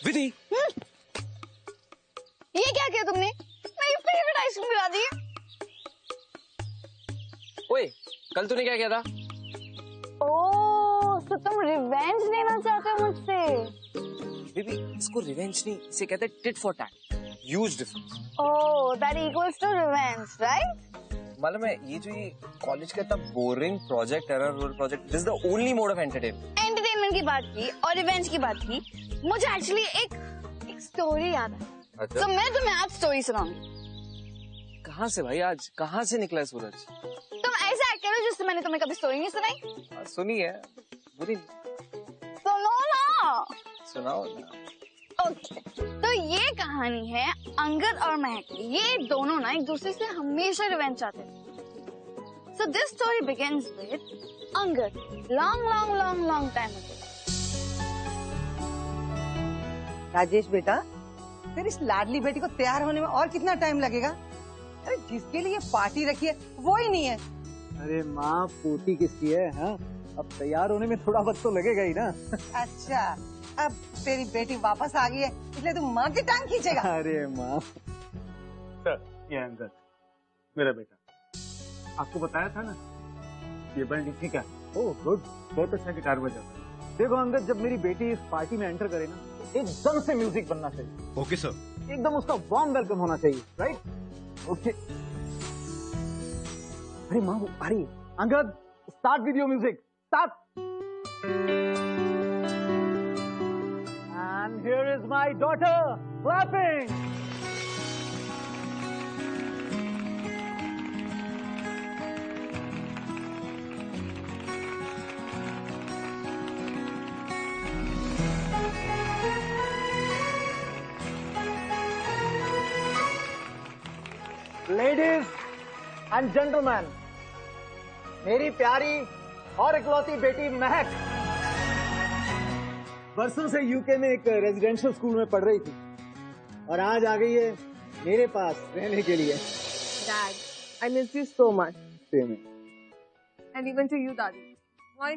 विधि, ये क्या किया तुमने? मेरी फेवरेट आइसक्रीम गिरा दी। ओए, कल तूने क्या किया था? ओह, तो तुम रिवेंज लेना चाहते हो मुझसे? बेबी, इसको रिवेंज नहीं, इसे कहते हैं tit for tat. Huge difference. Oh, that equals to revenge, right? मालूम है, ये जो ये कॉलेज का इतना boring project, error role project, this is the only mode of entertainment. Entertainment की बात की और रिवेंज की बात की, मुझे एक्चुअली एक स्टोरी याद है। अच्छा? तो मैं तुम्हें आज स्टोरी सुनाऊंगी। कहाँ से भाई, आज कहाँ से निकला है सूरज? तुम ऐसा एक्ट करो जिससे मैंने तुम्हें कभी स्टोरी नहीं सुनाई। सुनी है, बुरी नहीं। सुनो ना। सुनाओ ना। ओके, तो ये कहानी है अंगद और महक की। ये दोनों ना एक दूसरे से हमेशा रिवेंज चाहते थे। So this story begins with Angad long time ago. Rajesh बेटा, फिर इस लाडली बेटी को तैयार होने में और कितना टाइम लगेगा? अरे जिसके लिए पार्टी रखी है वो ही नहीं है। अरे माँ, पोती किसकी है? हाँ, अब तैयार होने में थोड़ा वक्त तो लगेगा ही ना। अच्छा, अब तेरी बेटी वापस आ गई है इसलिए तू माँ की टांग खींचेगा? अरे माँ। सर, ये अंगद मेरा बेटा, आपको बताया था ना ये बैंड इसी का। ओह गुड, बहुत अच्छा गिटार बजाता है। देखो अंगद, जब मेरी बेटी इस पार्टी में एंटर करे ना, एकदम से म्यूजिक बनना चाहिए। Okay sir. एकदम उसका वार्म वेलकम होना चाहिए, राइट? ओके। अरे माँ, वो आ रही है। Angad, start with your music, start. And here is my daughter clapping. Ladies and gentleman, मेरी प्यारी और इकलौती बेटी महक बरसों से यूके में एक रेजिडेंशियल स्कूल में पढ़ रही थी और आज आ गई है मेरे पास रहने के लिए। Dad, I miss you so much. Same. And even to you, Daddy. My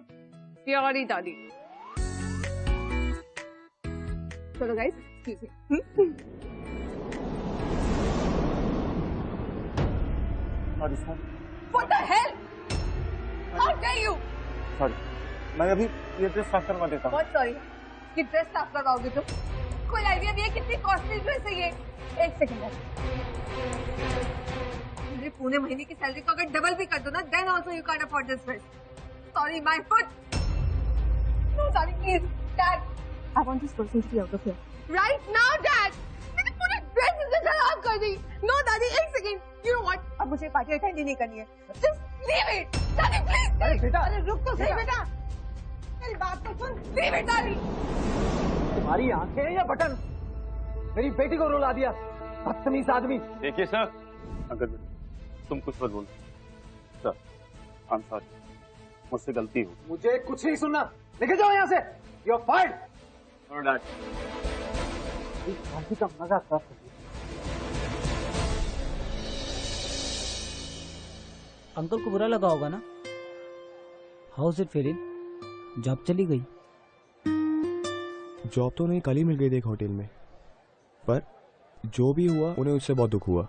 purely Daddy. Chalo guys, excuse me. Sorry sir. What the hell? How dare you? Sorry, मैं अभी ये ड्रेस साफ करवा देता हूँ। What sorry? कि dress साफ करवाओगे तुम? कोई आइडिया नहीं है कितनी कॉस्टली ड्रेस है ये? एक सेकंड। मेरे पूरे महीने की सैलरी को अगर डबल भी कर दो ना, then also you can't afford this dress. Sorry, my foot. No, sorry, please, Dad. I want this person to be out of here. Right now, Dad. मैंने पूरी ड्रेस इसे खराब कर दी। No, Daddy, एक सेकंड। You know what? अब मुझे party attend ही नहीं करनी है। Just leave it, Daddy, please. अरे बेटा, अरे रुक तो सही बेटा, मेरी बात तो सुन। Leave it, Daddy. तुम्हारी आंखें या बटन? मेरी बेटी को रुला दिया, बदतमीज आदमी। देखिए सर, अंगद बेटा, तुम कुछ मत बोलो। सर, आई एम सॉरी, मुझसे गलती हो। मुझे कुछ नहीं सुनना, निकल जाओ यहाँ से। You are fired. No dad. इस पार्टी का मजा कर सकते। अंकल को बुरा लगा होगा ना? House it feeling? जॉब चली गई? जॉब तो नहीं, कल ही मिल गई थी एक होटल में, पर जो भी हुआ उन्हें उससे बहुत दुख हुआ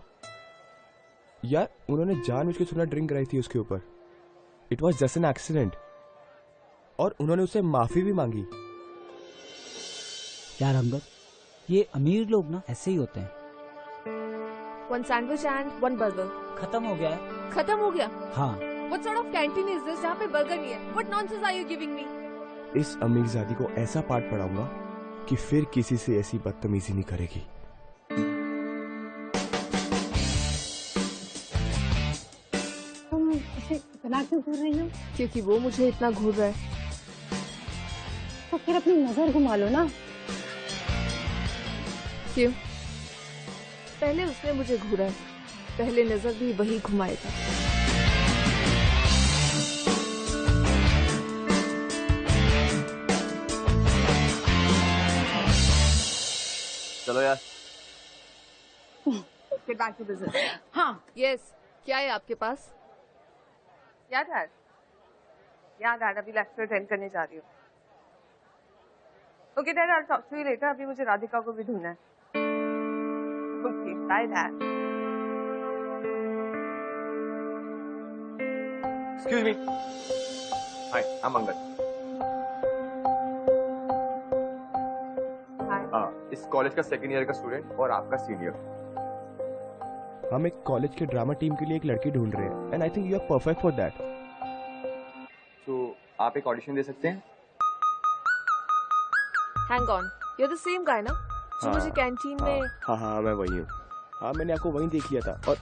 यार। उन्होंने जानबूझ के थोड़ा ड्रिंक कराई थी उसके ऊपर। It was just an accident और उन्होंने उससे माफी भी मांगी। यार अंकल, ये अमीर लोग ना ऐसे ही होते हैं। One sandwich and one burger. खत्म हो गया है। खत्म हो गया? हाँ। What sort of canteen is this जहाँ पे बर्गर नहीं है? What nonsense are you giving me? इस अमीरजादी को ऐसा पाठ पढ़ाऊंगा कि फिर किसी से ऐसी बदतमीजी नहीं करेगी। तुम इसे इतना क्यों घूर रही हो? क्योंकि वो मुझे इतना घूर रहा है। तो फिर अपनी नजर घुमा लो ना। क्यों? पहले उसने मुझे घूरा है, पहले नजर भी वही घुमाएगा। चलो यार। Get back to business. हाँ, Yes, क्या है आपके पास? क्या डैड? या डैड अभी लेक्चर अटेंड करने जा रही हूँ। Okay, Dad, I'll talk to you later. अभी मुझे राधिका को भी ढूंढना है. Okay, bye, Dad. Excuse me. Hi, I'm Angad. Hi. इस कॉलेज का सेकंड ईयर का स्टूडेंट और आपका सीनियर. हम एक कॉलेज के ड्रामा टीम के लिए एक लड़की ढूंढ रहे हैं and I think you are perfect for that. तो आप एक ऑडिशन दे सकते हैं? Hang on, you're the same guy, ना? जो मुझे कैंटीन में. हाँ मैं वही हूँ. हाँ मैंने आपको वहीं देख लिया था और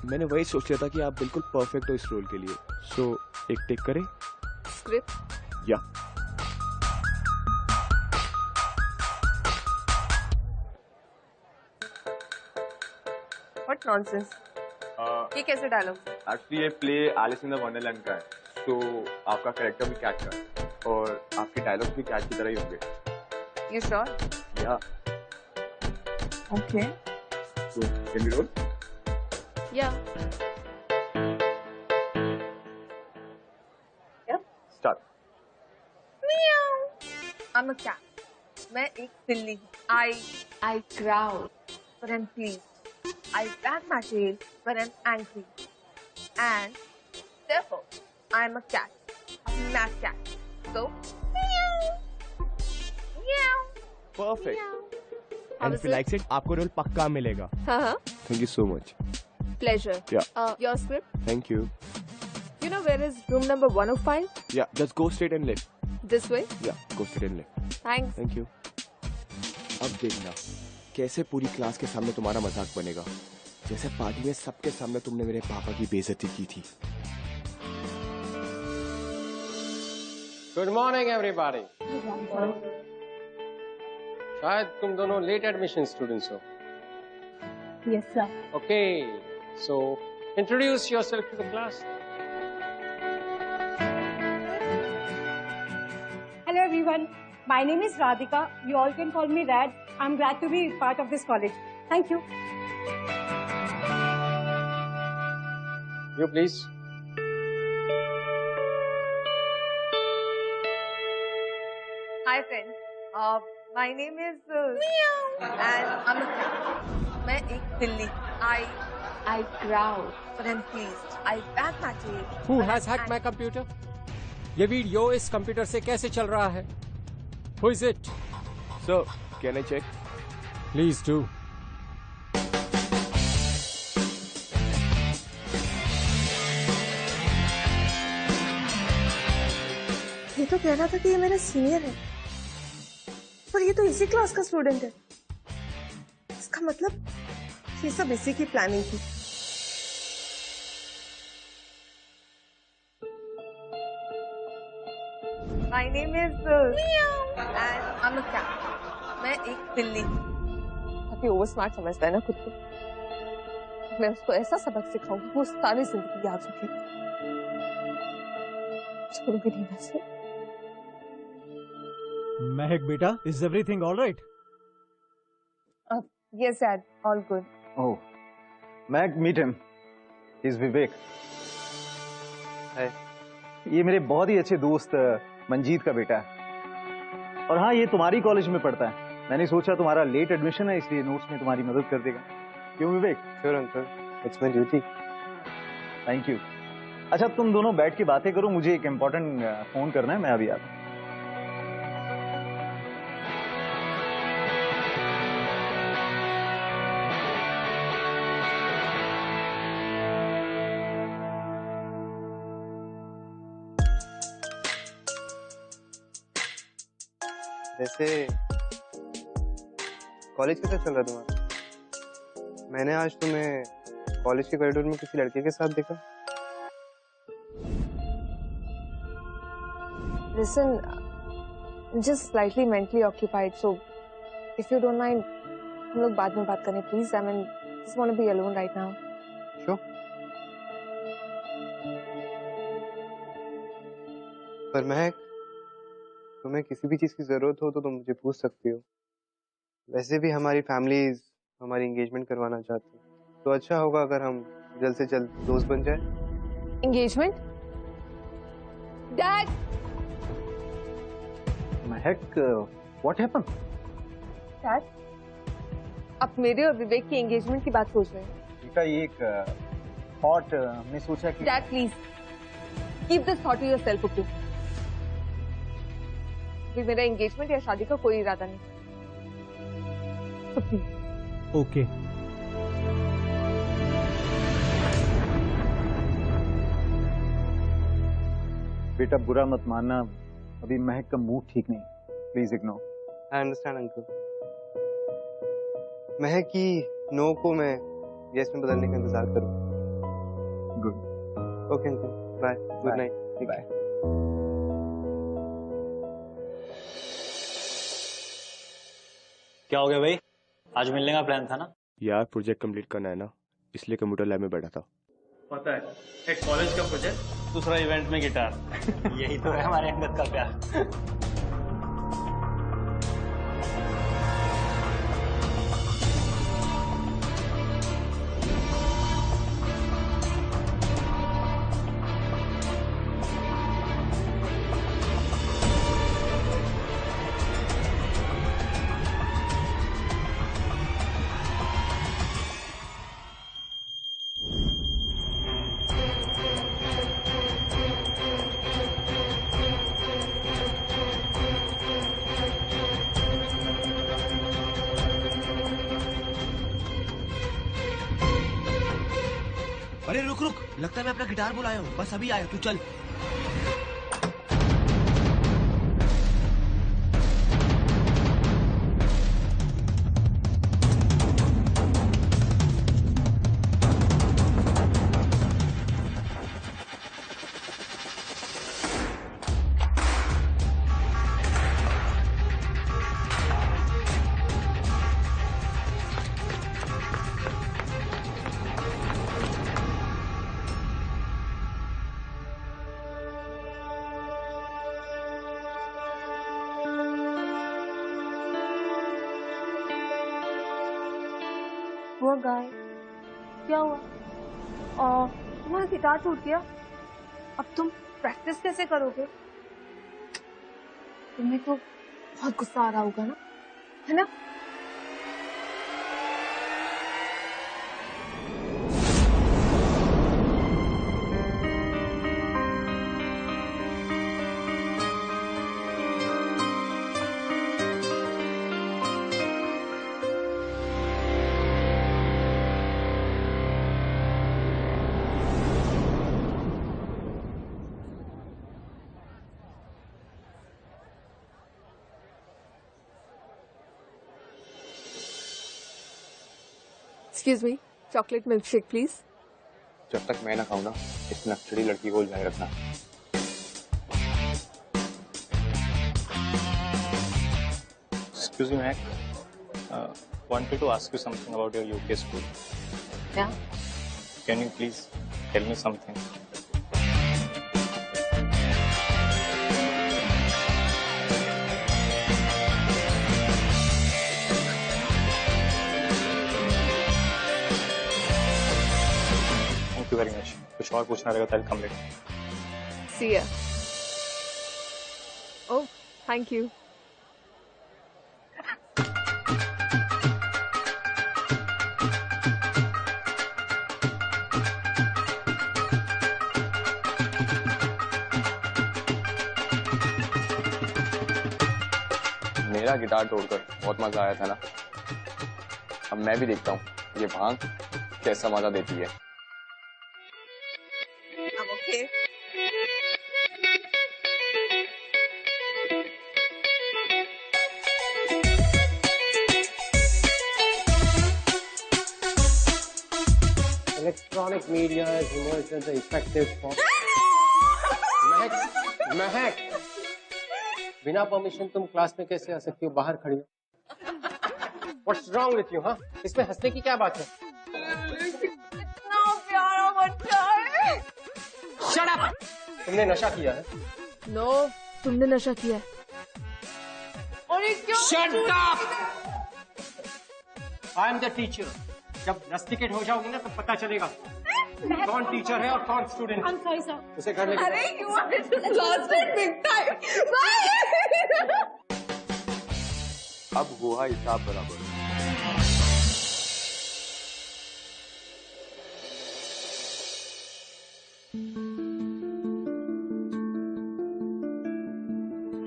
मैंने वही सोच लिया था कि आप बिल्कुल परफेक्ट हो इस रोल के लिए. सो एक टेक करें? Script. या. What nonsense? ये कैसे डायलॉग? एक्चुअली ये play Alice in the Wonderland का है. तो आपका कैरेक्टर भी कैच है और आपके डायलॉग भी कैच की तरह ही होंगे. You sure? या. Okay. So can we roll? Yeah. Start. Meow. I'm a cat. मैं एक बिल्ली हूँ. I growl when I'm pleased. I wag my tail when I'm angry. And therefore, I'm a cat. A mad cat. So, meow. Meow. Perfect. How And is if you likes it, आपको role पक्का मिलेगा. Uh-huh. Thank you so much. Pleasure. Yeah. Your script? Thank you. You know where is room number 105? Yeah, just go straight and left. This way? Yeah, go straight and left. Thanks. Thank you. अब देखना कैसे पूरी class के सामने तुम्हारा मजाक बनेगा, जैसे पार्टी में सबके सामने तुमने मेरे पापा की बेइज्जती की थी. Good morning everybody. शायद तुम दोनों लेट एडमिशन स्टूडेंट्स हो. Yes sir. Okay, so introduce yourself to the class. Hello everyone, my name is Radhika. You all can call me Rad. I'm glad to be part of this college. Thank you. You please. Hi friends. My name is Meow. And I'm a cat. मैं एक बिल्ली. I growl when I'm pleased. I wag my tail. Who has hacked my computer? ये video इस computer से कैसे चल रहा है? Who is it? Sir, can I check? Please do. ये तो कह रहा था कि ये मेरा सीनियर है, पर ये तो इसी क्लास का स्टूडेंट है. इसका मतलब ये सब इसी की प्लानिंग थी. My name is Meow. And I'm a cat. मैं एक बिल्ली हूँ. काफी ओवर स्मार्ट समझता है ना खुद को. मैं उसको ऐसा सबक सिखाऊंगी वो सारी जिंदगी याद रखेगी. छोड़ोगे नहीं वैसे. महक बेटा, is everything all right? Yes, Dad. All good. Oh, Meg, meet him. He's Vivek. Hi. ये मेरे बहुत ही अच्छे दोस्त मंजीत का बेटा है. और हाँ, ये तुम्हारी कॉलेज में पढ़ता है. मैंने सोचा तुम्हारा लेट एडमिशन है, इसलिए नोट्स में तुम्हारी मदद कर देगा. क्यों विवेक? Sure uncle, it's my duty. Thank you. अच्छा, तुम दोनों बैठ के बातें करो, मुझे एक इम्पोर्टेंट फोन करना है, मैं अभी आता हूँ. वैसे कॉलेज कैसा चल रहा है तुम्हारा? मैंने आज तुम्हें कॉलेज के कॉरिडोर में किसी लड़के के साथ देखा. Listen, I'm just slightly mentally occupied, so if you don't mind, हम लोग बाद में बात करें, please. I mean, just want to be alone right now. Sure. पर महक, तुम्हें किसी भी चीज की जरूरत हो तो तुम मुझे पूछ सकती हो. वैसे भी हमारी फैमिलीज हमारी एंगेजमेंट करवाना चाहती है, तो अच्छा होगा अगर हम जल्द से जल्द दोस्त बन जाए. Engagement? Dad! Mahak, what happened? Dad, आप मेरे और विवेक की एंगेजमेंट की बात सोच रहे हैं? बेटा ये एक थॉट हमने सोचा कि dad please keep this thought to yourself, okay? अभी मेरा एंगेजमेंट या शादी का कोई इरादा नहीं, तो प्लीज। ओके। बेटा बुरा मत मानना, अभी महक का मूड ठीक नहीं, please ignore. I understand uncle. महक की नो को मैं यस में बदलने का इंतजार करूँ। Good. Okay uncle, bye, good night. Bye. क्या हो गया भाई? आज मिलने का प्लान था ना? यार प्रोजेक्ट कंप्लीट करना है ना, इसलिए कंप्यूटर लैब में बैठा था। पता है, एक कॉलेज का प्रोजेक्ट, दूसरा इवेंट में गिटार। यही तो है हमारे अंगद का प्यार। अरे रुक रुक, लगता है मैं अपना गिटार बुलाया हूँ, बस अभी आया, तू चल। हुआ गाय, क्या हुआ? तुम्हारा गिटार टूट गया, अब तुम प्रैक्टिस कैसे करोगे? तुम्हें तो बहुत गुस्सा आ रहा होगा ना, है ना? Excuse me, chocolate milkshake please. जब तक मैं ना खाऊं ना, इस नक्सली लड़की को उलझाए रखना। Excuse me, Mac. Wanted to ask you something about your UK school. Yeah. Can you please tell me something? Thank you very much. कुछ और पूछना रहेगा तो I'll come later. See ya. Oh, thank you. मेरा guitar तोड़कर बहुत मजा आया था ना, अब मैं भी देखता हूँ ये भांग कैसा मजा देती है। I'm okay. Electronic media has emerged as an effective form. महक, बिना परमिशन तुम क्लास में कैसे आ सकती हो? बाहर खड़ी हो। What's wrong with you, हाँ? इसमें हंसने की क्या बात है? इतना प्यारा बच्चा है। Shut up! तुमने नशा किया है? No, तुमने नशा किया है। और ये क्यों? Shut up! I am the teacher. जब रस्टिकेट हो जाओगी ना तो पता चलेगा कौन टीचर है और कौन स्टूडेंट। I'm sorry, sir. उसे घर लेके अरे you wanted to lost it big time. Bye. अब हुआ हिसाब बराबर।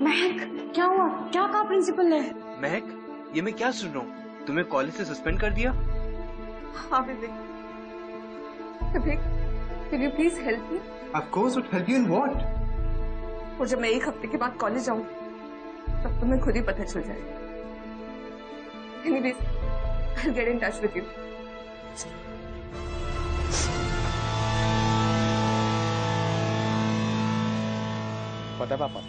महक, क्या हुआ? क्या कहा प्रिंसिपल ने? महक, ये मैं क्या सुन रहा हूँ? तुम्हें कॉलेज से सस्पेंड कर दिया? हाँ विवेक, can you please help me? Of course, would help you in what? और जब मैं 1 हफ्ते के बाद कॉलेज जाऊँ तब तुम्हें खुद ही पता चल जाएगा। Anyways, I'll get in touch with you. पता है पापा,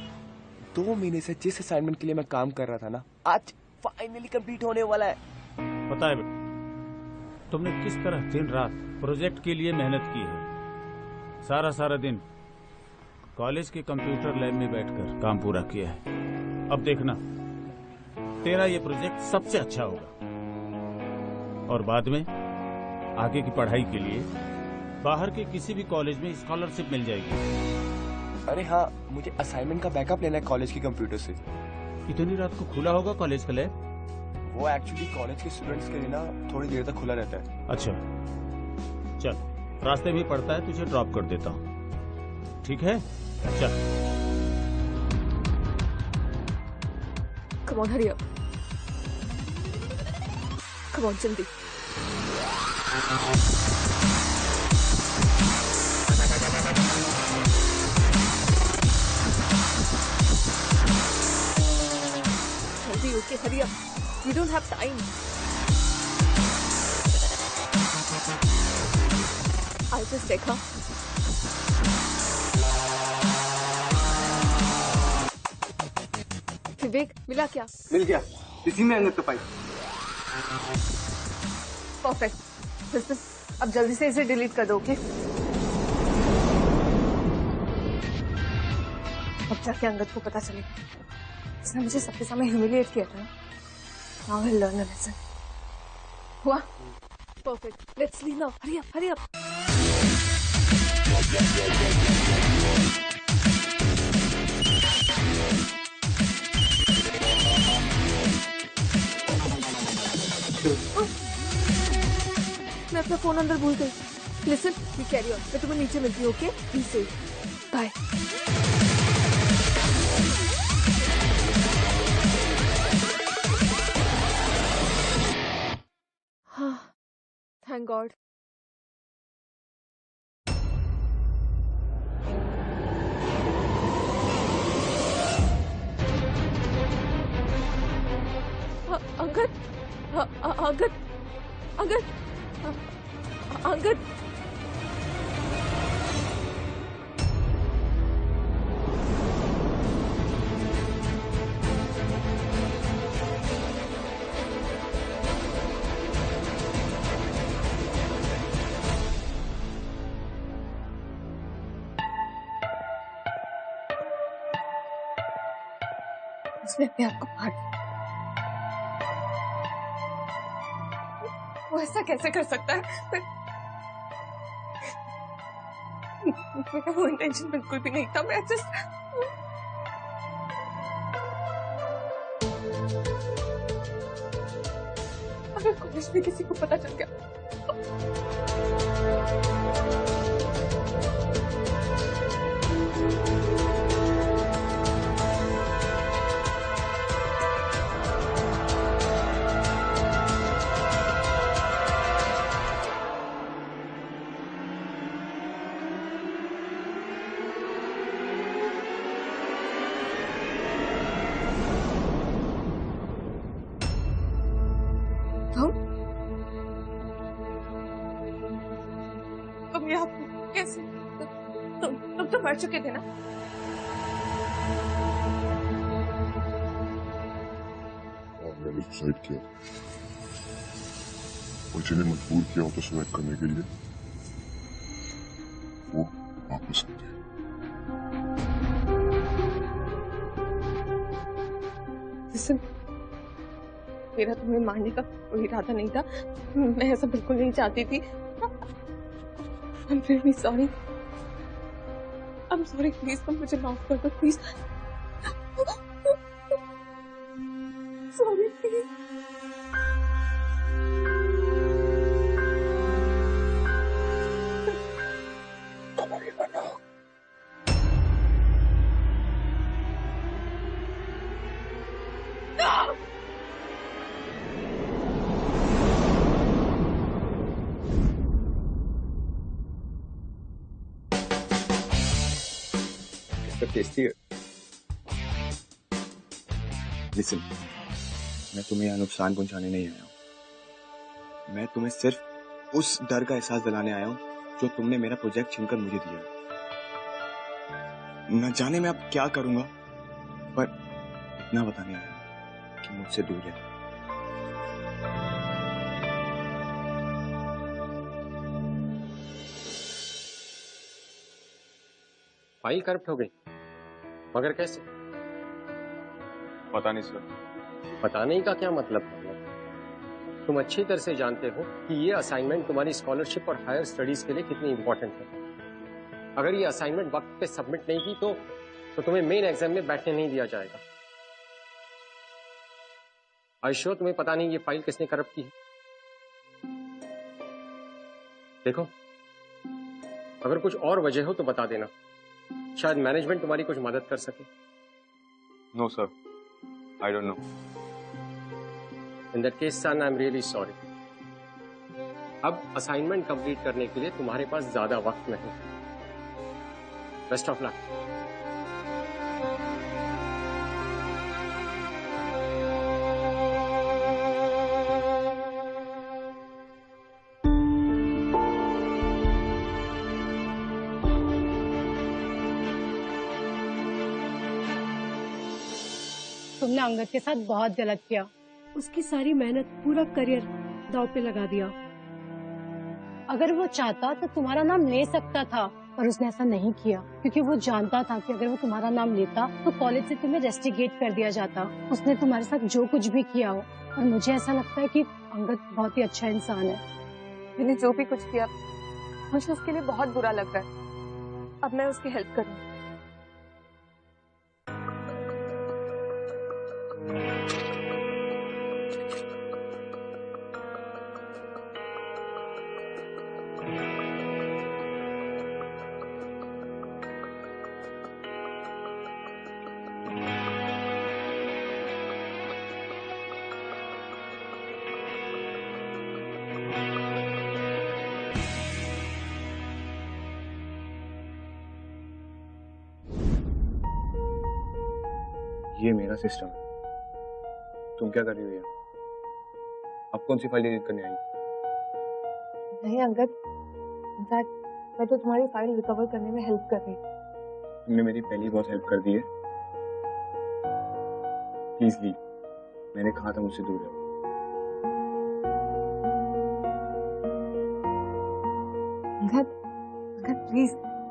2 महीने से जिस असाइनमेंट के लिए मैं काम कर रहा था ना, आज फाइनली कंप्लीट होने वाला है। पता है बेटा, तुमने किस तरह दिन रात प्रोजेक्ट के लिए मेहनत की है। सारा दिन कॉलेज के कंप्यूटर लैब में बैठकर काम पूरा किया है। अब देखना, तेरा ये प्रोजेक्ट सबसे अच्छा होगा और बाद में आगे की पढ़ाई के लिए बाहर के किसी भी कॉलेज में स्कॉलरशिप मिल जाएगी। अरे हाँ, मुझे असाइनमेंट का बैकअप लेना है कॉलेज की कंप्यूटर से। इतनी रात को खुला होगा कॉलेज का लैब? वो एक्चुअली कॉलेज के स्टूडेंट्स के लिए ना थोड़ी देर तक खुला रहता है। अच्छा, चल, रास्ते में पड़ता है, तुझे ड्रॉप कर देता हूँ, ठीक है? चल। Come on, hurry up. Come on, जल्दी। जल्दी, okay, hurry up. We don't have time. I'll just check, huh? विवेक, मिला क्या? मिल गया, इसी में अंगद का पाइप। परफेक्ट। अब जल्दी से इसे डिलीट कर दो, ओके? अब जाके अंगद को पता चलेगा, इसने मुझे सबके सामने ह्यूमिलिएट किया था ना। Now he'll learn a lesson. हुआ? Perfect. Let's leave now. Hurry up, hurry up. मैं अपना फोन अंदर भूल गई। Listen, you carry on. मैं तुम्हें नीचे मिलती हूँ, okay? Be safe. Bye. Thank God. Angad, Angad, Angad, Angad. उसने अपने आप को मार दिया। वो ऐसा कैसे कर सकता है? मेरा वो इंटेंशन बिल्कुल भी नहीं था। मैं जस्ट अगर कॉलेज में किसी को पता चल गया तुम यहाँ कैसे? तुम तो मर चुके थे ना? मैंने सुसाइड किया और जिन्हें मजबूर किया होता सुसाइड करने के लिए वो वापस आते हैं। मेरा तुम्हें मारने का कोई इरादा नहीं था। मैं ऐसा बिल्कुल नहीं चाहती थी। I'm really sorry. I'm sorry. Please तुम मुझे माफ कर दो, प्लीज। Sorry please. टेस्टी है। लिसन, मैं तुम्हें यहाँ नुकसान पहुंचाने नहीं आया हूँ। मैं तुम्हें सिर्फ उस डर का एहसास दिलाने आया हूँ जो तुमने मेरा प्रोजेक्ट छीनकर मुझे दिया। न जाने मैं अब क्या करूंगा, पर इतना बताने आया हूँ कि मुझसे दूर है। फाइल करप्ट हो गई, मगर कैसे? पता नहीं सर। पता नहीं का क्या मतलब है? तुम अच्छी तरह से जानते हो कि ये असाइनमेंट तुम्हारी स्कॉलरशिप और हायर स्टडीज के लिए कितनी इंपॉर्टेंट है। अगर ये असाइनमेंट वक्त पे सबमिट नहीं की तो तुम्हें मेन एग्जाम में बैठने नहीं दिया जाएगा। आई श्योर तुम्हें पता नहीं ये फाइल किसने करप्ट की है। देखो, अगर कुछ और वजह हो तो बता देना, शायद मैनेजमेंट तुम्हारी कुछ मदद कर सके। No sir, I don't know. In that case son, I am really sorry. अब असाइनमेंट कंप्लीट करने के लिए तुम्हारे पास ज्यादा वक्त नहीं। Best of luck. तुमने अंगद के साथ बहुत गलत किया। उसकी सारी मेहनत, पूरा करियर दांव पे लगा दिया। अगर वो चाहता तो तुम्हारा नाम ले सकता था, पर उसने ऐसा नहीं किया क्योंकि वो जानता था कि अगर वो तुम्हारा नाम लेता तो कॉलेज से तुम्हें रेस्टिकेट कर दिया जाता। उसने तुम्हारे साथ जो कुछ भी किया हो, और मुझे ऐसा लगता है कि अंगद बहुत ही अच्छा इंसान है। मैंने जो भी कुछ किया मुझे उसके लिए बहुत बुरा लग रहा है। अब मैं उसकी हेल्प करूंगी। ये मेरा सिस्टम है। तुम क्या कर रही हो यहाँ? अब कौन सी फाइल एडिट करने आई? नहीं अंगद, इनफैक्ट मैं तो तुम्हारी फाइल रिकवर करने में हेल्प कर रही हूँ। तुमने मेरी पहली बहुत हेल्प कर दी है। Please leave. मैंने कहा था मुझसे दूर रहो। Angad, Angad please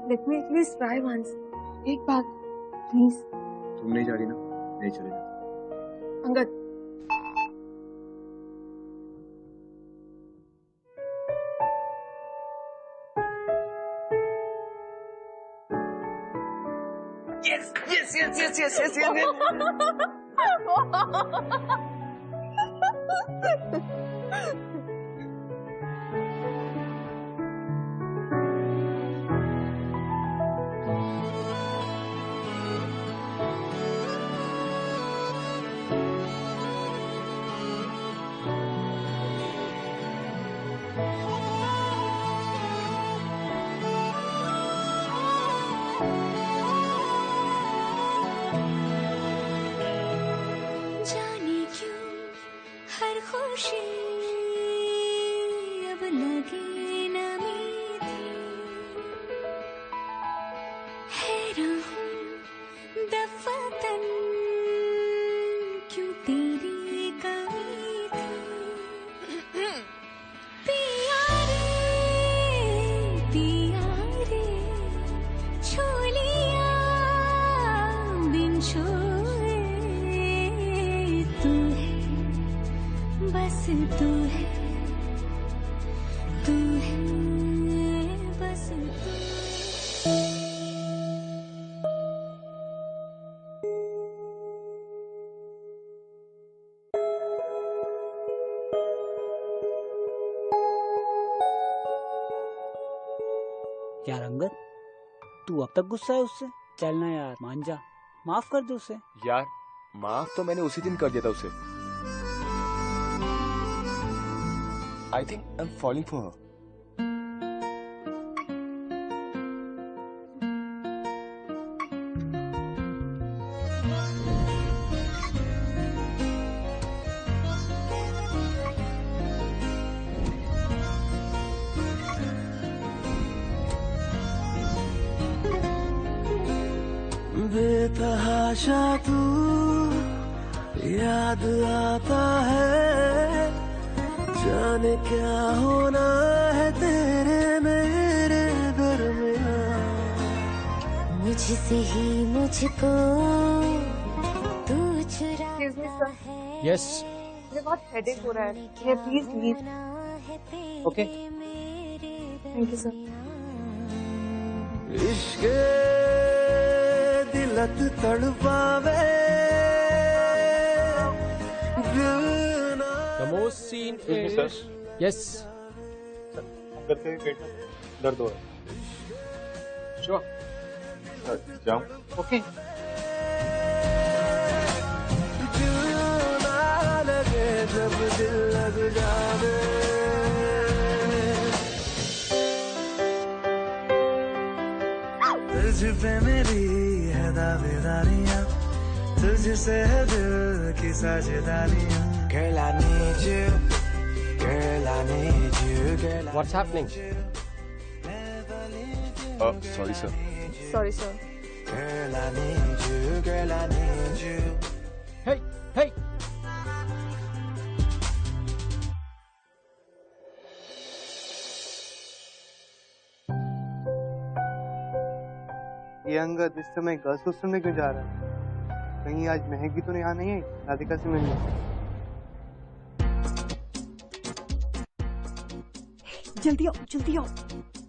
let me at least try once. एक बार प्लीज। तुम नहीं जा रही ना? नहीं चलेगा। Angad, Yes, yes, yes, yes, yes, yes, yes, yes. जाने क्यों हर खुशी अब लगे न मीठी, हैरान हूँ दफातन क्यों तेरी कमी थी। पिया रे छू लिया बिन छुए, तू है बस तू है, तू है बस तू। यार अंगद, तू अब तक गुस्सा है उससे? चलना यार, मान जा, माफ कर दे उसे। यार माफ तो मैंने उसी दिन कर दिया था उसे। I think I am falling for her. बेतहाशा तू याद आता है, जाने क्या होना है तेरे मेरे दरमियां। मुझसे ही मुझको तू चुरा है। यस, मुझे बहुत हेडेक हो रहा है। Can I please leave? Okay. Thank you, sir. इश्क दिलत तड़पावे। The most scene is Yes. अंदर से पेट में दर्द हो रहा है। श्योर जाऊं? ओके। लगे जब दिल लग जावे। तुझ पे मेरी है दावेदारियां, तुझसे है दिल की साझेदारियां। Girl, I need you. Girl, I need you. Girl, I What's happening? Sorry sir. Sorry, sir. Girl, I need you. Girl, I need you. Hey, hey. ये अंगद इस समय गर्ल्स हॉस्टल में क्यों जा रहा है? कहीं आज महक भी तो यहाँ नहीं है राधिका से मिलने? जल्दी आओ, जल्दी आओ।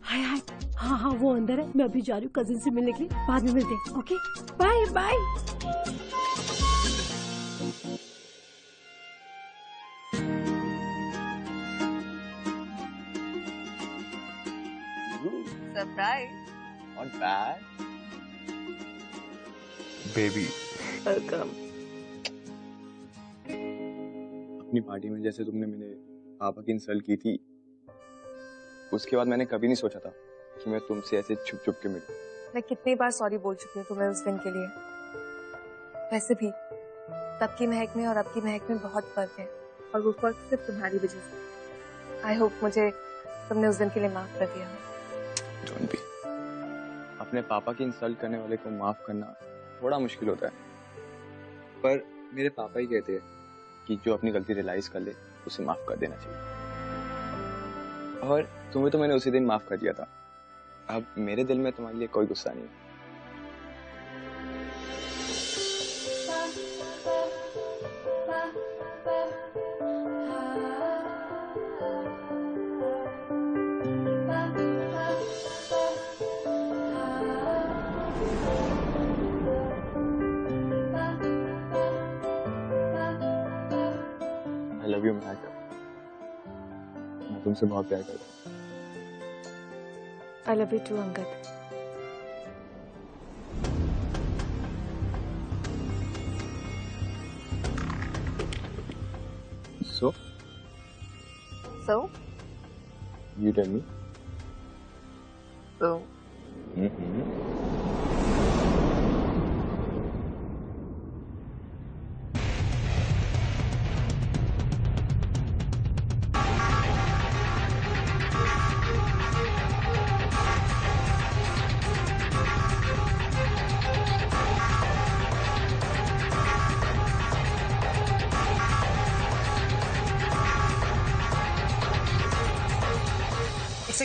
हाय हाय, हाँ हाँ वो अंदर है, मैं अभी जा रही हूँ कजिन से मिलने के लिए, बाद में मिलते हैं। Okay bye bye. Surprise. Not bad. Baby. Welcome. अपनी पार्टी में जैसे तुमने मेरे पापा की इंसल्ट की थी, उसके बाद मैंने कभी नहीं सोचा था कि मैं तुमसे ऐसे छुप छुप के मिलूं। मैं कितनी बार सॉरी बोल चुकी हूँ तुम्हें उस दिन के लिए। वैसे भी तब की महक में और अब की महक में बहुत फर्क है, और वो फर्क सिर्फ तुम्हारी वजह से। आई होप मुझे तुमने उस दिन के लिए माफ कर दिया। Don't be. अपने पापा की इंसल्ट करने वाले को माफ करना थोड़ा मुश्किल होता है, पर मेरे पापा ही कहते हैं कि जो अपनी गलती रियलाइज कर ले उसे माफ कर देना चाहिए। और तुम्हें तो मैंने उसी दिन माफ कर दिया था। अब मेरे दिल में तुम्हारे लिए कोई गुस्सा नहीं। I love you, महक। मैं तुमसे बहुत प्यार करता हूँ। I love you too, Angad. So? So? You tell me. So?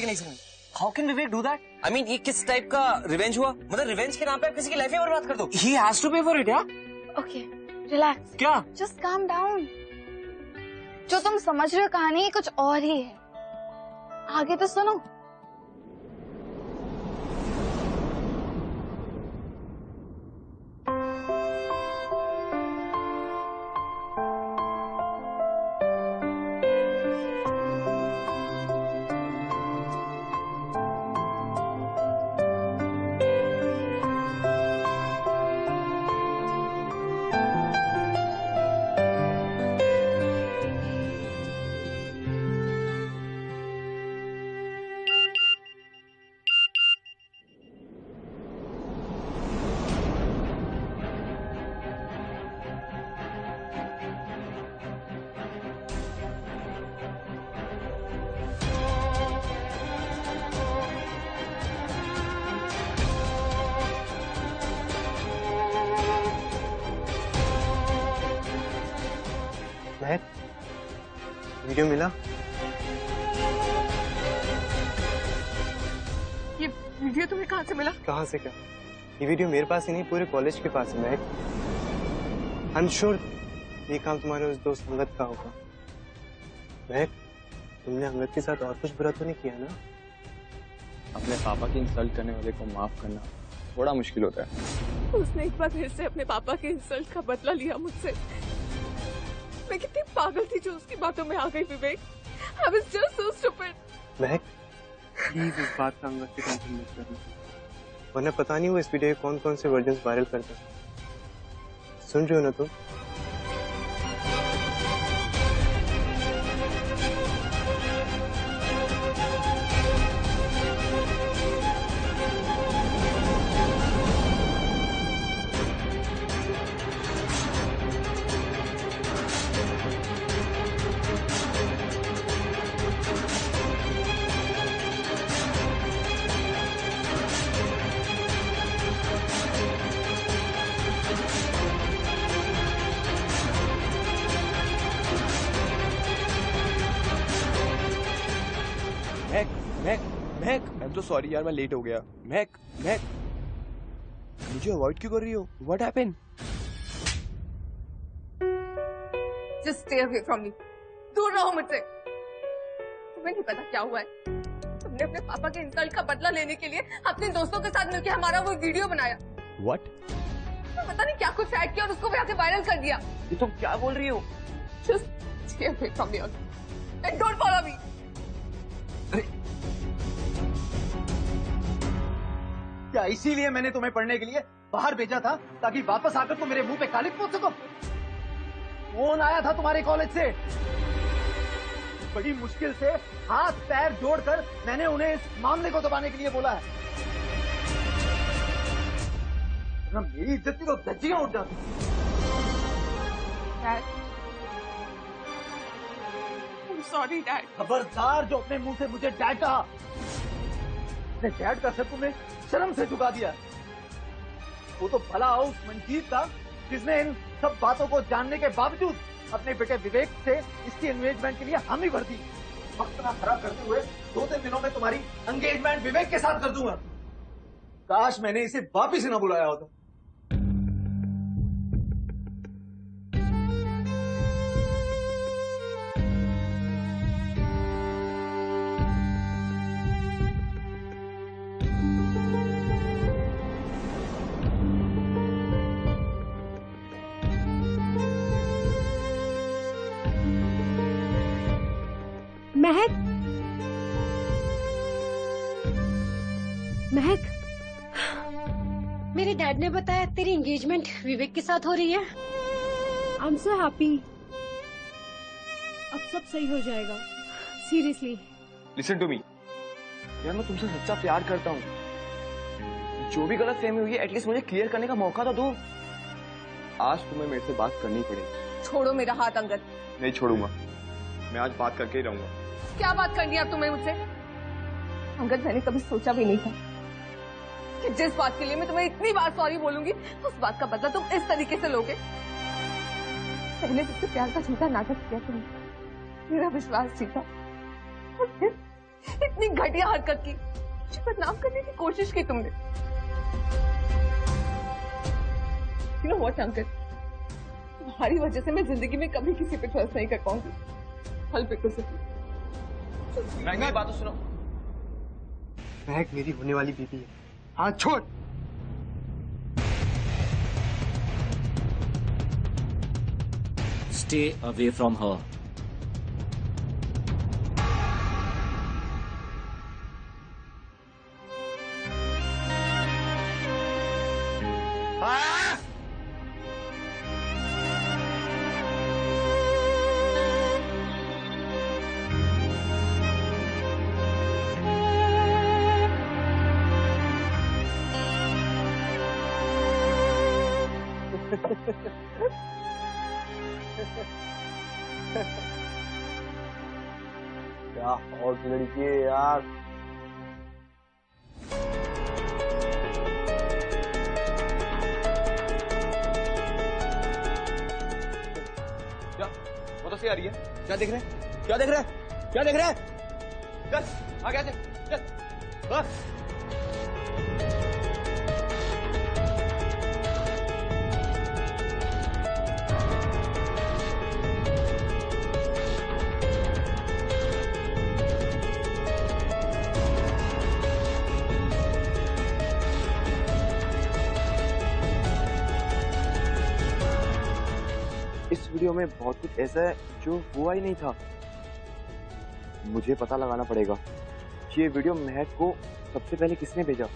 एक second. How can Vivek do that? I mean ये किस टाइप का रिवेंज हुआ? मतलब रिवेंज के नाम पे आप किसी की लाइफ ही बर्बाद कर दो। ही हैज टू पे फॉर इट। यार ओके रिलैक्स। क्या? Just calm down. जो तुम समझ रहे हो कहानी कुछ और ही है, आगे तो सुनो। महक, वीडियो मिला? ये वीडियो तुम्हें कहाँ से मिला? कहाँ से क्या, ये वीडियो मेरे पास ही नहीं, पूरे कॉलेज के पास है महक। आई एम श्योर ये काम तुम्हारे उस दोस्त अंगद का होगा। महक, तुमने अंगद के साथ और कुछ बुरा तो नहीं किया ना? अपने पापा की इंसल्ट करने वाले को माफ करना थोड़ा मुश्किल होता है। उसने एक बार फिर से अपने पापा के इंसल्ट का बदला लिया मुझसे। मैं कितनी पागल थी जो उसकी बातों में आ गई विवेक। I was just so stupid. Mahak, please इस बात का अंगद से टेंशन मत करना, वरना पता नहीं वो इस वीडियो के कौन कौन से वर्जन वायरल करता है। सुन रहे हो ना तुम? आई एम तो सॉरी यार, मैं लेट हो गया। महक, मुझे अवॉइड क्यों कर रही हो? What happened? Just stay away from me. दूर रहो मुझसे। तुम्हें नहीं पता क्या हुआ है। तुमने अपने पापा के इंसल्ट का बदला लेने के लिए अपने दोस्तों के साथ मिलकर हमारा वो वीडियो बनाया। व्हाट? पता नहीं क्या कुछ ऐड किया और उसको भी आके वायरल कर दिया। ये तुम क्या बोल रही हो? Just stay away from me and don't follow me. क्या इसीलिए मैंने तुम्हें पढ़ने के लिए बाहर भेजा था, ताकि वापस आकर तुम मेरे मुंह पे कालिक पोत सको? फोन आया था तुम्हारे कॉलेज से, बड़ी मुश्किल से हाथ पैर जोड़कर मैंने उन्हें इस मामले को दबाने के लिए बोला है। ना मेरी इज्जत की तो धज्जियां उठ जाती। Dad, I'm sorry, Dad. खबरदार जो अपने मुंह से मुझे डैड कहा। अपने डैड का सर तुमने शर्म से झुका दिया। वो तो भला उस मंजीत था जिसने इन सब बातों को जानने के बावजूद अपने बेटे विवेक से इसकी एंगेजमेंट के लिए हामी भर दी। वक्त ना खराब करते हुए 2-3 दिनों में तुम्हारी एंगेजमेंट विवेक के साथ कर दूंगा। काश मैंने इसे वापिस ही ना बुलाया होता। महक, मेरे डैड ने बताया तेरी एंगेजमेंट विवेक के साथ हो रही है। I am so happy. अब सब सही हो जाएगा, सीरियसली। लिसन टू मी यार, मैं तुमसे सच्चा प्यार करता हूँ। जो भी गलतफहमी हुई है एटलीस्ट मुझे क्लियर करने का मौका तो दो। आज तुम्हें मेरे से बात करनी पड़ेगी। छोड़ो मेरा हाथ अंगद। नहीं छोड़ूंगा, मैं आज बात करके ही रहूंगा। क्या बात करनी है अब तुम्हें मुझसे? अंगद, मैंने कभी सोचा भी नहीं था कि जिस बात के लिए मैं तुम्हें इतनी बार सॉरी बोलूंगी उस बात का बदला तुम इस तरीके से लोगे। पहले मुझसे प्यार का झूठा नाटक किया तुमने, मेरा विश्वास जीता, और फिर इतनी घटिया हरकत की, मुझे बदनाम करने की कोशिश की तुमने। You know what, अंकल, तुम्हारी वजह से मैं जिंदगी में कभी किसी पे ट्रस्ट नहीं कर पाऊंगी। हल पे कुछ महंगी बात तो सुनो। महक मेरी होने वाली बीवी है, हाथ छोड़। Stay away from her. क्या और लड़की है यार। क्या वो तो से आ रही है? क्या देख रहे हैं? क्या देख रहे हैं? क्या देख रहे हैं? चल आगे आ चल। बस इस वीडियो में बहुत कुछ ऐसा है जो हुआ ही नहीं था। मुझे पता लगाना पड़ेगा ये वीडियो महक को सबसे पहले किसने भेजा।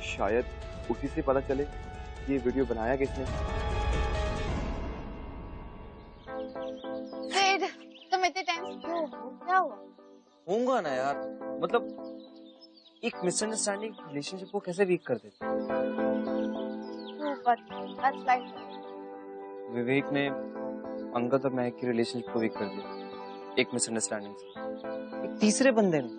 शायद उसी से पता चले ये वीडियो बनाया किसने। तुम इतने टेंस क्यों हो? क्या हुआ? होऊंगा ना यार, मतलब एक मिसअंडरस्टैंडिंग रिलेशनशिप को कैसे वीक कर देती है। विवेक ने अंगद और महक की रिलेशनशिप को वीक कर दिया एक मिसअंडरस्टैंडिंग से, एक तीसरे बंदे ने।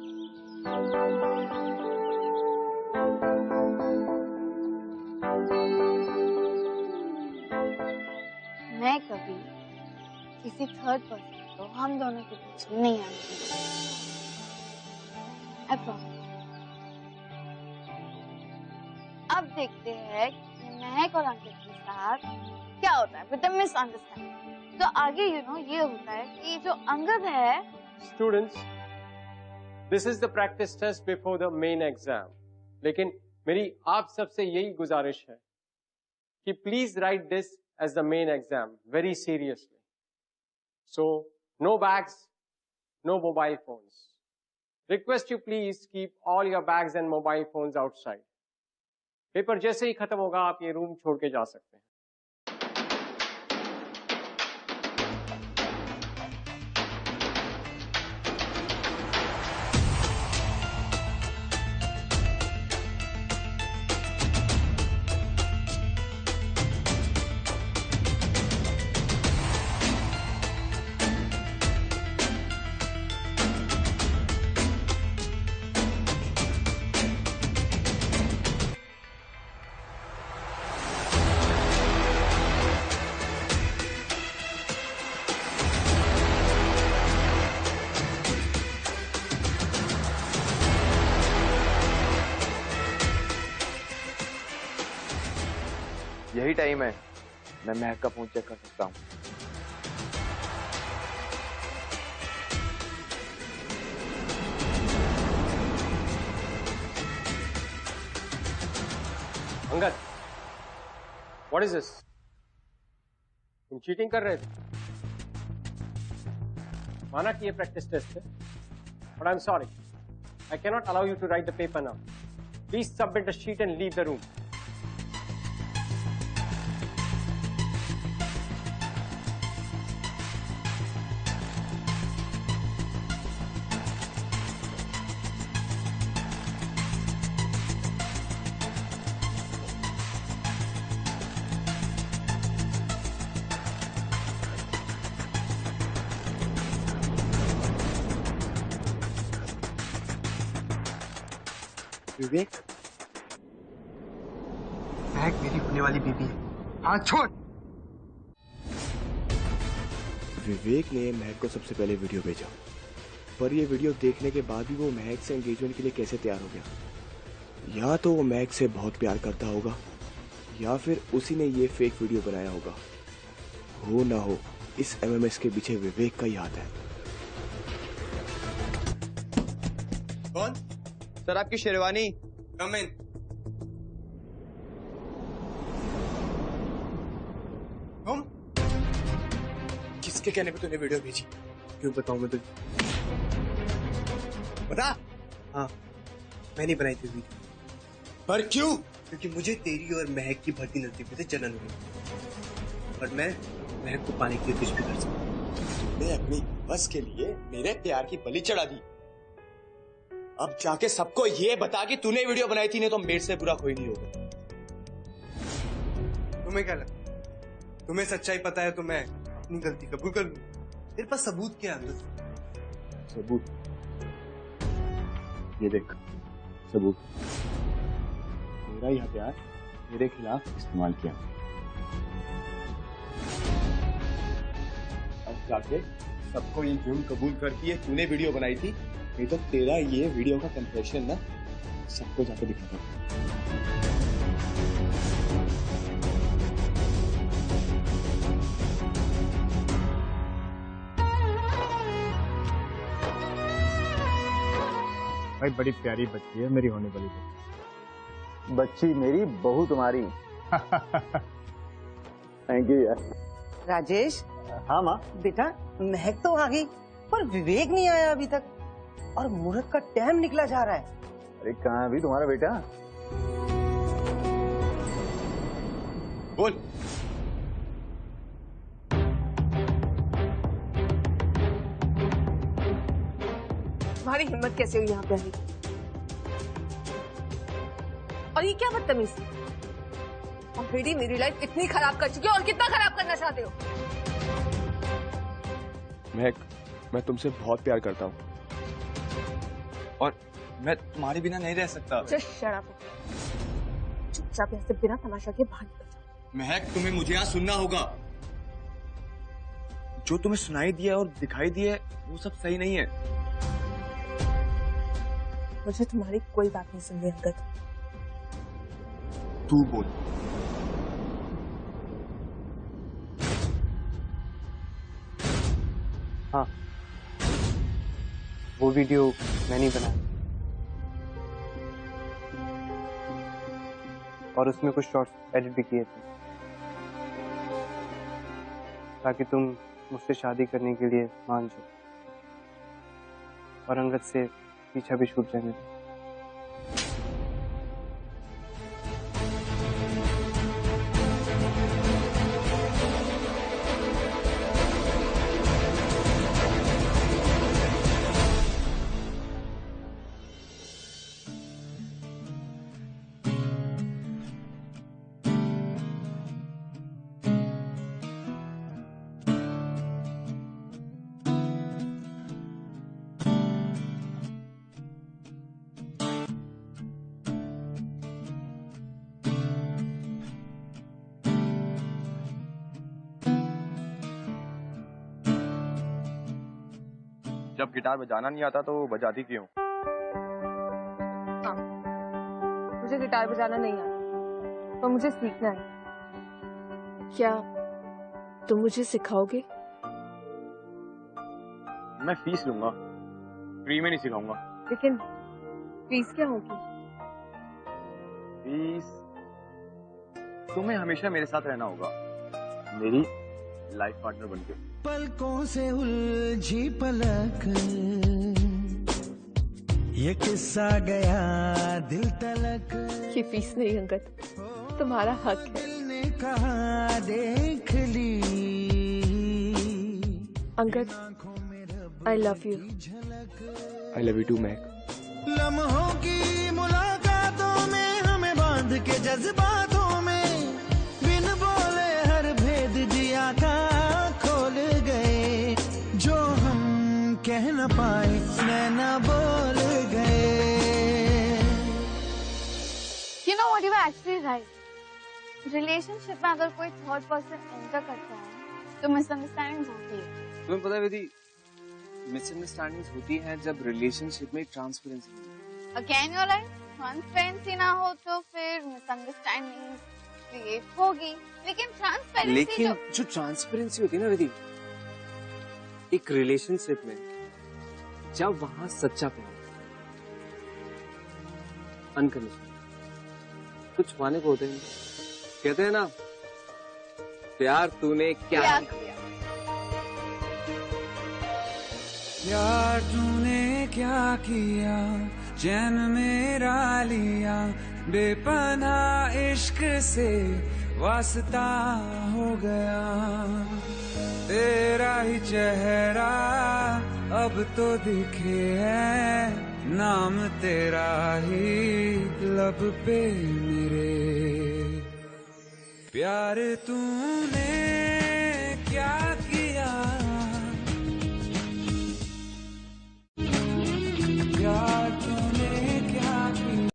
मैं कभी किसी थर्ड पर्सन को हम दोनों के बीच में नहीं आने दूंगी। अब देखते हैं कि महक और अंकित के साथ क्या होता है विद द मिसअंडरस्टैंडिंग। तो आगे ये होता है कि जो अंगद है। Students, this is the practice test before the main exam. लेकिन मेरी आप सबसे यही गुजारिश है कि please write this as the main exam very seriously. So no bags, no mobile phones. Request you please keep all your bags and mobile phones outside. Paper जैसे ही खत्म होगा आप ये रूम छोड़ के जा सकते हैं। यही टाइम है, मैं महक का फोन चेक कर सकता हूँ। Angad, what is this? तुम चीटिंग कर रहे थे? माना कि ये प्रैक्टिस टेस्ट है, but I am sorry, I can not allow you to write the paper now. Please submit the sheet and leave the room. Vivek, Mahak मेरी होने वाली बीबी है। हाथ छोड़। विवेक ने महक को सबसे पहले वीडियो भेजा, पर ये वीडियो देखने के बाद भी वो महक से एंगेजमेंट के लिए कैसे तैयार हो गया। या तो वो महक से बहुत प्यार करता होगा, या फिर उसी ने ये फेक वीडियो बनाया होगा। हो ना हो, इस एमएमएस के पीछे विवेक का ही हाथ है। कौन? सर, आपकी शेरवानी। कम इन। तुम? किसके कहने पे तूने वीडियो भेजी? क्यों बताऊं मैं तुझे? बता। हाँ, मैंने बनाई थी वीडियो। पर क्यों? क्योंकि मुझे तेरी और महक की भर्ती नजदीक से जलन हुई, और मैं महक को पाने के लिए कुछ भी कर सकता। तूने अपनी बस के लिए मेरे प्यार की बलि चढ़ा दी। अब जाके सबको ये बता कि तूने वीडियो बनाई थी, नहीं तो मेरे से बुरा कोई नहीं होगा। तुम्हें क्या लगता? तुम्हें सच्चाई पता है तो मैं अपनी गलती कबूल कर लूं। तेरे पास सबूत क्या है? सबूत? ये देख, सबूत। मेरा ही हथियार मेरे खिलाफ इस्तेमाल किया। अब जाके सबको ये जुर्म कबूल करती है, तूने वीडियो बनाई थी, नहीं तो तेरा ये वीडियो का कंप्रेशन ना सबको जाके दिखाता। भाई बड़ी प्यारी बच्ची है मेरी होने वाली बच्ची मेरी, बहू तुम्हारी। थैंक यू यार। राजेश। हाँ माँ। बेटा महक तो आ गई पर विवेक नहीं आया अभी तक, और मुहूर्त का टाइम निकला जा रहा है। अरे कहाँ है अभी तुम्हारा बेटा? बोल। तुम्हारी हिम्मत कैसे हुई यहाँ पे आने की? और ये क्या बदतमीजी? ऑलरेडी मेरी लाइफ इतनी खराब कर चुकी हो, और कितना खराब करना चाहते हो? महक, मैं तुमसे बहुत प्यार करता हूँ और मैं तुम्हारे बिना नहीं रह सकता। Just shut up. चुपचाप यहाँ से बिना तमाशा के बाहर निकल जाओ। महक, तुम्हें मुझे यहाँ सुनना होगा। जो तुम्हें सुनाई दिया और दिखाई दिया वो सब सही नहीं है। मुझे तुम्हारी कोई बात नहीं सुननी अंगद। तू बोल। हाँ, वो वीडियो मैंने बनाया और उसमें कुछ शॉर्ट्स एडिट भी किए थे ताकि तुम मुझसे शादी करने के लिए मान जाओ और अंगद से पीछा भी छूट जाने दो। जब गिटार बजाना नहीं आता तो बजाती क्यों? हाँ, मुझे गिटार बजाना नहीं आता, पर मुझे सीखना है। क्या तुम मुझे सिखाओगे? मैं फीस लूंगा, फ्री में नहीं सिखाऊंगा। लेकिन फीस क्या होगी? फीस तुम्हें हमेशा मेरे साथ रहना होगा, मेरी लाइफ पार्टनर बनके। पलकों से उलझी पलक, ये किस्सा गया दिल तलक। ये फीस नहीं अंगद, तुम्हारा हक है। दिल ने कहा देख ली। Angad, I love you. I love you too, महक। लम्हों की मुलाकातों में हमें बांध के जज्बातों में, बिन बोले हर भेद जिया का खोल गए। जो हम कह न पाए नैना बोल गए। You know what, you were actually right. Relationship में अगर कोई थर्ड पर्सन एंटर करता है तो मिसअंडरस्टैंडिंग होती है। तुम्हें पता है विधि, मिसअंडरस्टैंडिंग्स होती हैं जब रिलेशनशिप में ट्रांसपेरेंसी नहीं है। अगेन यू राइट, ट्रांसपेरेंसी ना हो तो फिर मिसअंडरस्टैंडिंग क्रिएट होगी। लेकिन जो ट्रांसपेरेंसी होती है ना विधि, एक रिलेशनशिप में जब वहां सच्चा प्यार, अनकंडीशनल, कुछ पाने को होते हैं। कहते हैं ना, प्यार तूने क्या किया। प्यार तूने क्या किया, चैन मेरा लिया, बेपनाह इश्क से वास्ता हो गया। तेरा ही चेहरा अब तो दिखे है, नाम तेरा ही लब पे मेरे। प्यार तूने